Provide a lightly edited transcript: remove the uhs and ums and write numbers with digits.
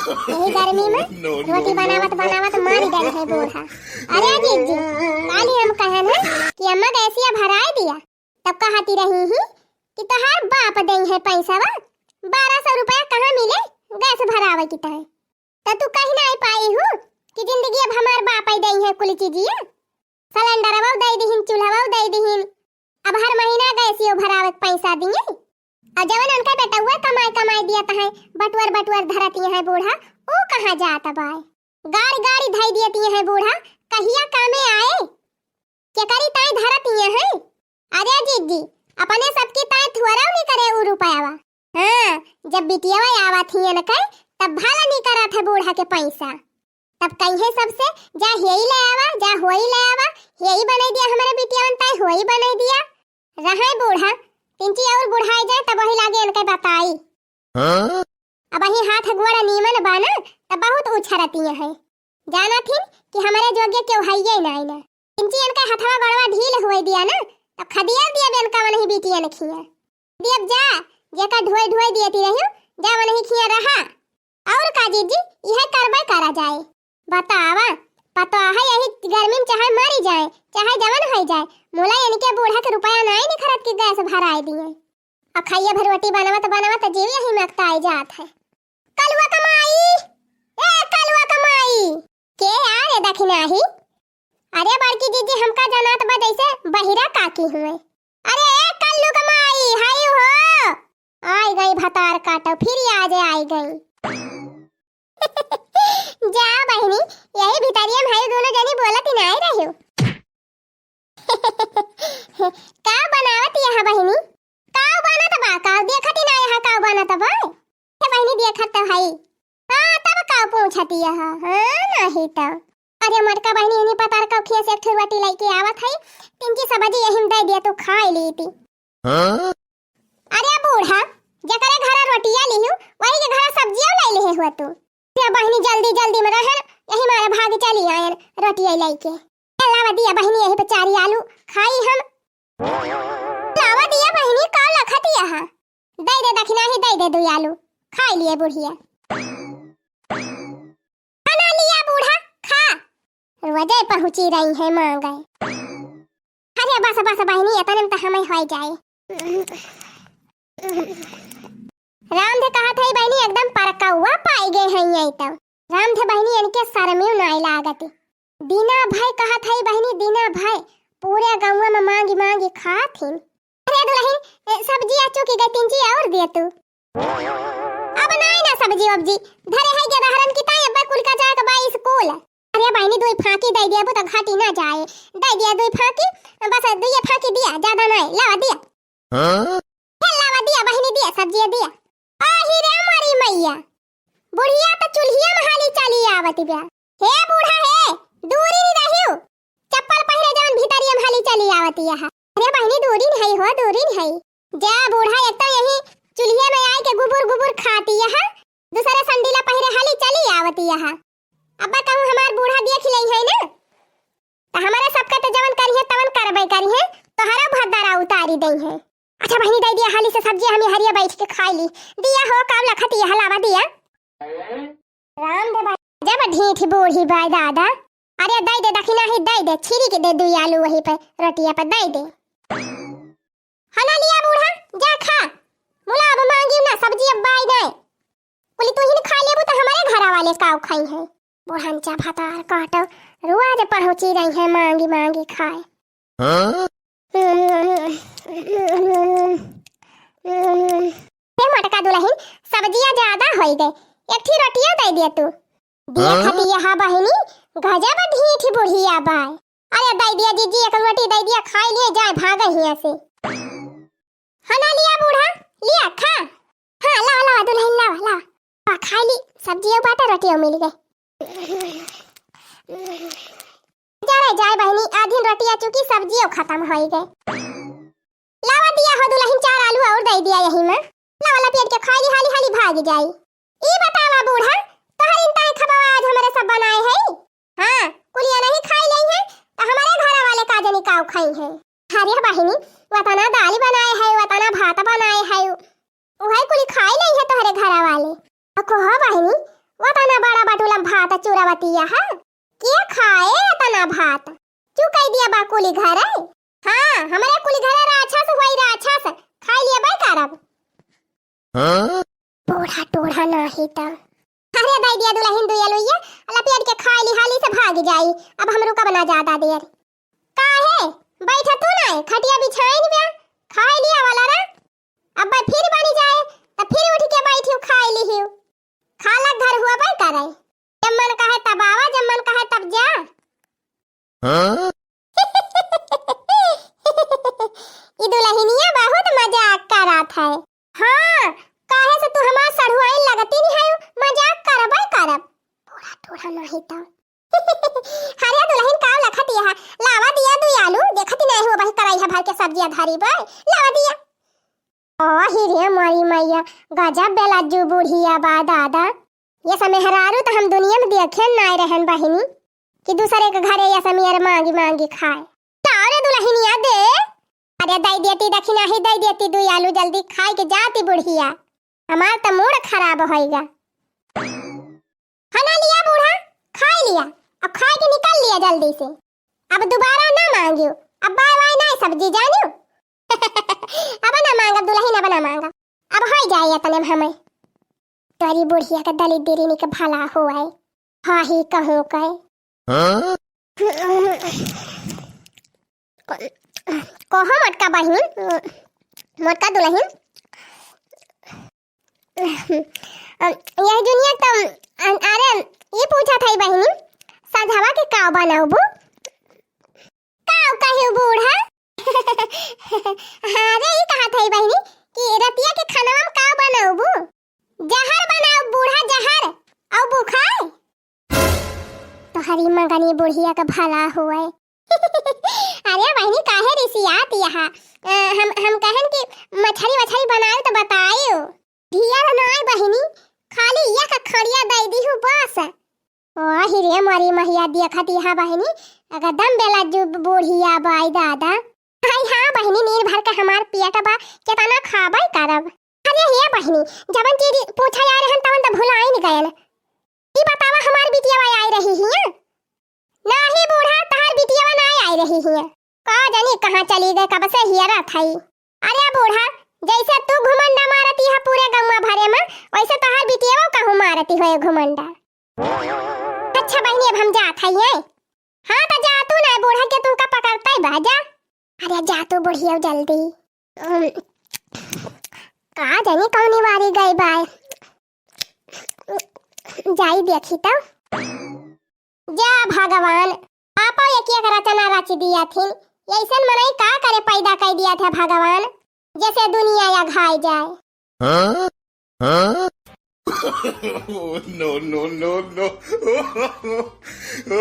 यही गर्मी में रोटी बनावत बनावत मारी गए है बूढ़ा। अरे अजीत जी, काली हम कहन है कि अम्मा गैसिया भराए दिया, तब कहती रही ही कि तोहार बाप दई है पैसा वा 1200 रुपया कहाँ मिले गैस भरावे की तय। तो तू कहीं ना पाई हूँ कि जिंदगी अब हमार बाप ही दई है कुल चीजिया, सिलेंडर वो दई दीहिन, चूल्हा वो दई दीहिन, अब हर महीना गैसियो भरावे पैसा दिए। और जवन उनका बेटा हुआ कमाई कमाई दिया है, बटुअर बटुअर धरती है बूढ़ा, वो कहाँ जाता बाय, गाड़ी गाड़ी धई देती है बूढ़ा, कहिया कामे आए क्या करी ताई धरती है। अरे अजीत जी, अपने सबकी ताई थुआरा नहीं करे उ रुपयावा। हाँ, जब बिटियावा आवा थी न कई तब भाला नहीं करा था बूढ़ा के पैसा, तब कहीं सबसे जा हेई ले आवा, जा होई ले आवा, हेई बनाई दिया हमारे बिटियावन ताई होई बनाई दिया। रहा बूढ़ा तिंची और बुढ़ाई जाए तब वही लागे इनके बताई। हाँ? अब वही हाथ गोड़ा नीमन बाना तब बहुत उछरती है, जाना थी कि हमारे जोगे क्यों है ये ना ना तिंची इनका हथवा गोड़वा ढील हुई दिया ना, तब खदिया दिया इनका वही बीटिया ने खिया दियब जा जेका ढोई ढोई देती रही जा वही खिया रहा। और काजी जी यह करबे करा जाए, बतावा पता है यही गर्मी में चाहे मरी जाए चाहे जवन हो जाए, मोला इनके बूढ़ा के रुपया नहीं नहीं खरद के गैस भराए दिए। अब खाइए भरवटी बनावत बनावत जीव यही मकता आई जात है। कलवा कमाई, ए कलवा कमाई के यार दखिना ही। अरे बड़की जीजी हमका जनात बा जैसे बहिरा काकी हुए। अरे ए कल्लू कमाई हाय हो, आई गई भतार काटो फिर आज आई गई। जा बहनी यही भितरिया में दोनों जनी बोलत ही नहीं रही हो। का बनावत यह बहनी, का बनत बा, का देखत ही नहीं है का बनत बा। ए बहनी देखत तो है, हां तब का पूछती है। हां नहीं तो अरे मटका बहनी नहीं पता का खिया से एक रोटी लेके आवत है, तिनकी सब्जी यही दे दिया तो खा ली थी। हां अरे बूढ़ा जकरे घर रोटियां लिहु वही के घर सब्जियां ले ले हुआ तू। ये बहनी जल्दी जल्दी में रह, यही मारे भाग चली आयन रोटियां लेके। लावा दिया बहनी यही पे 4 आलू खाई हम। लावा दिया बहनी का लखती है, दे दे दखिना ही दे दे 2 आलू खाई लिए बुढ़िया। खाना लिया बूढ़ा खा, रोजे पहुंची रही है मांगे। अरे बस बस बहनी इतने में तो हमें हो जाए। राम थे कहा था बहनी एकदम परका हुआ पाई गए हैं यही तब। राम थे बहनी इनके सर में नहीं लागती। दीना भाई कहा था बहनी, दीना भाई पूरे गांव में मांगी मांगी खाती। अरे दुल्हन सब्जी आचो की गई 3 और दे तू। अब नहीं ना सब्जी वब्जी धरे है के दहरन की ताई अब्बा कुल का जाए के बाई स्कूल। अरे बहनी 2 फाकी दे दिया तो घाटी ना जाए, दे दिया 2 फाकी, बस 2 फाकी दिया ज्यादा नहीं। लावा दिया, हां लावा दिया बहनी दिया सब्जी दिया। आही रे मारी मैया, बुढ़िया तो चुल्हिया में हाली चली आवती बा। हे बूढ़ा हे दूरी नहीं रहियो, चप्पल पहरे जवन भीतरिया में हाली चली आवती है। अरे बहनी दूरी नहीं हो, दूरी नहीं जा बूढ़ा एक तो यही चुल्हिया में आई के गुबुर गुबुर खाती है, दूसरे संडीला पहरे हाली चली आवती है। अब्बा कहूं हमार बूढ़ा देख लई है ना, तो हमारे सबका तो जवन करी है तवन करबे करी है, तोहरा भद्दारा उतारी दई है। अच्छा बहनी दे दिया हाली से सब्जी हमें हरिया बैठ के खाई ली दिया हो, काम लखती है लावा दिया। राम दे भाई जब ढीठ बूढ़ी बाई दादा, अरे दे दे दखिना ही दे दे, छिरी के दे 2 आलू वही पे रोटिया पे दे दे। हना लिया बूढ़ा जा खा, मुला अब मांगी ना सब्जी अब बाई नहीं बोली तू ही खा लेबू तो हमारे घर वाले काऊ खाई है। बूढ़ा चा भतार काटो रोज पहुंची रही है मांगी मांगी खाए। हां मटका दुल्हन सब्जियां ज्यादा होई गई, एक थी रोटियां दे दिया तू। दिया खती यहां बहनी गजब ढीठ बुढ़िया बाय। अरे दे दिया जीजी एक रोटी दे दिया खाई लिए जाए भागे हिया से। हना लिया बूढ़ा लिया खा, हां ला ला दुल्हन ला ला पा खा ली सब्जियां बाटा रोटियां मिल गई। जाए बहनी आधी रोटियां चुकी सब्जियां खत्म हो गई। लावा दिया हो दुल्हन 4 आलू और दे दिया यही में, लावा लपेट के खाली हाली हाली भाग जाई। ई बतावा बूढ़ा तोहर इंता खबवा आज हमारे सब बनाए हैं। हां कुलिया नहीं खाई लई है तो हमारे घर वाले का जनी काऊ खाई है। अरे बहनी वतना दाल बनाए है, वतना भात बनाए है, वही कुली खाई लई है तोहरे घर वाले। अको हो बहनी वो तना बड़ा बटुला भात चूरावतिया है के खाए तना भात चू कह दिया बा कुली घर है। हाँ हमारे कुली घर राक्षस होई राक्षस खाई लिया बाई करब। हां टोढ़ा टोढ़ा नहीं त अरे दाई दिया दुल्हन दुया लोइया लपेट के खाई ली हाली से भाग जाई। अब हमरो का बना ज्यादा देर काहे बैठा तू ना खटिया बिछाई बिया खाई लिया वाला रे। अब फिर बनी जाए त फिर उठ के बैठी खाई ली हियो खाला घर हुआ बाई करे जब मन कहे तब आवा जब मन कहे तब जा। हां ई दुल्हनिया बहुत मजाक करत है। हां काहे से तू हमार सड़ुआई लगती नहीं है मजाक करबई करब थोड़ा थोड़ा नहीं त हरिया दुल्हन का लखती है लावा दिया दू आलू देखती नहीं हो भाई कराई है भर के सब्जियां धरी बई लावा दिया। ओ हिरे मारी मैया गजब बेलाजू बुढ़िया बा दादा ये समय हरारू तो हम दुनिया में देखे ना रहन बहिनी कि दूसरे के घरे या समीर मांगी मांगी खाए। तारे दुल्हनिया दे अरे दई देती दक्षिणा ही दई देती दू आलू जल्दी खाई के जाती बुढ़िया हमार तो मूड खराब होएगा। खाना लिया बूढ़ा खाई लिया अब खाए के निकल लिया जल्दी से अब दोबारा ना मांगियो अब बाय बाय ना सब्जी जानियो अब ना मांगा दुल्हन अब ना मांगा अब हो जाए तने हमें तोरी बुढ़िया का दलित देरी के भला होए हां ही कहूं कहे कहो मटका बहिन मटका दुल्हन यह दुनिया तुम अरे ये पूछा था बहिनी साझावा के काव बनाऊबू काव कहियो बूढ़ा अरे ये कहा था बहिनी कि रतिया के खाना में काव बनाऊबू जहर बनाओ बूढ़ा जहर औ बुखार तो हरी मंगनी बुढ़िया का भला हुए। अरे बहिनी काहे रिसियात यहाँ हम कहन कि मछली वछली बनाए तो बताइयो धिया नाई बहिनी खाली ये का खड़िया दे दी हूं बस। ओ हिरे मारी महिया देखती है बहिनी अगर दम बेला जो बुढ़िया बाई दादा हाय हां बहिनी नीर भर के हमार पेट बा केतना खाबै करब। अरे हे बहिनी जबन चीज पूछा आ रहन तवन त भुलाई नहीं गयल ई बतावा हमार बिटिया आई रही हिया नाही बूढ़ा तहार बिटिया नहीं आई रही हिया का जानी कहां चली गए कब से हियरा थई। अरे बूढ़ा जैसे तू घुमंडा मारती है पूरे गौवा भरे में वैसे तहार बिटिया कहूं मारती होए घुमंडा। अच्छा बहनी अब हम जात है हां तो जा तू ना बूढ़ा के तू का पकड़ता है बाजा। अरे जा तू बुढ़िया जल्दी का जानी कौन वारी गई बाय जाई देखी तो जा भगवान आपा एक एक रचना रच दिया थी ऐसन मनई का करे पैदा कर दिया था भगवान जैसे दुनिया या घाय जाए। हाँ? हाँ? no.